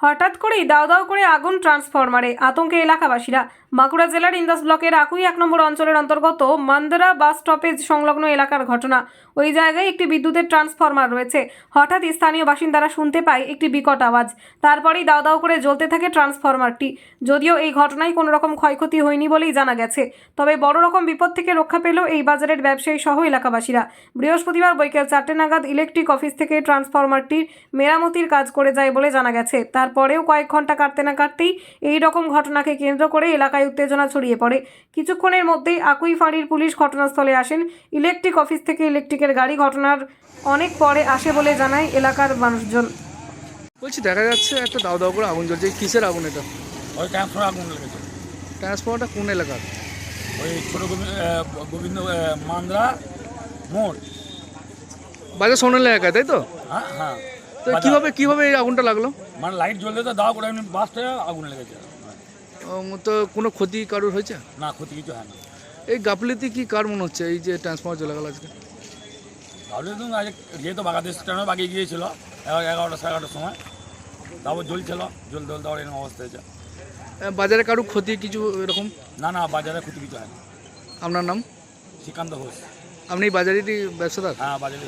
হঠাৎ করেই দাউ দাউ করে আগুন ট্রান্সফরমারে, আতঙ্কে এলাকাবাসীরা। বাঁকুড়া জেলার ইন্দাস ব্লকের আকুই 1 নম্বর অঞ্চলের অন্তর্গত মান্দারা বাস স্টপেজ সংলগ্ন এলাকার ঘটনা। ওই জায়গায় একটি বিদ্যুতের ট্রান্সফরমার রয়েছে। হঠাৎ স্থানীয় বাসিন্দারা শুনতে পায় একটি বিকট আওয়াজ। তারপরেই দাউ দাউ করে জ্বলতে থাকে ট্রান্সফরমারটি। যদিও এই ঘটনায় কোনো রকম ক্ষয়ক্ষতি হয়নি বলেই জানা গেছে, তবে বড় রকম বিপদ থেকে রক্ষা পেল এই বাজারের ব্যবসায়ী সহ এলাকাবাসীরা। বৃহস্পতিবার বৈকাল 4টে নাগাদ ইলেকট্রিক অফিস থেকে ট্রান্সফরমারটির মেরামতির কাজ করে যায় বলে জানা গেছে। তারপরেও কয়েক ঘন্টা কাটতে না কাটতেই এই রকম ঘটনাকে কেন্দ্র করে এলাকায় উত্তেজনা ছড়িয়ে পড়ে। কিছুক্ষণের মধ্যেই আকুই ফাঁড়ির পুলিশ ঘটনাস্থলে আসেন। ইলেকট্রিক অফিস থেকে ইলেকট্রিকের গাড়ি ঘটনার অনেক পরে আসে বলে জানায় এলাকার মানুষজন। বলছি, দেখা যাচ্ছে একটা দাও দাও করে আগুন জ্বলছে। কিসের আগুন এটা? ওই ট্রান্সফার আগুন লেগেছে। ট্রান্সফরমারটা কোন এলাকার? ওই ছোটো গোবিন্দ মান্দ্রা মোড়। বাজার সোনালী এলাকায়, তাই তো? হ্যাঁ হ্যাঁ। তো কিভাবে এই আগুনটা লাগলো? মানে লাইট জ্বলতে তো দাও করে এমনি বাসটা আগুন লেগেছে। তো কোনো ক্ষতি কারোর হয়েছে? না, ক্ষতি কিছু হয় না। এই গাফিলতি কি কার মনে হচ্ছে, এই যে ট্রান্সফরমার জ্বলে গেল আজকে? তাহলে তো আজ যেহেতু বাংলাদেশ স্ট্যান্ডও বাগিয়ে গিয়েছিলো 11টা সাড়ে 11টার সময়, তারপর জ্বলছিল, জ্বলতে তারপর এরকম অবস্থা হয়েছে। বাজারে কারোর ক্ষতি কিছু এরকম? না না, বাজারে ক্ষতি কিছু হয় না। আপনার নাম? শ্রীকান্ত ঘোষ। আপনি এই বাজারেরই ব্যবসাদার? হ্যাঁ, বাজারে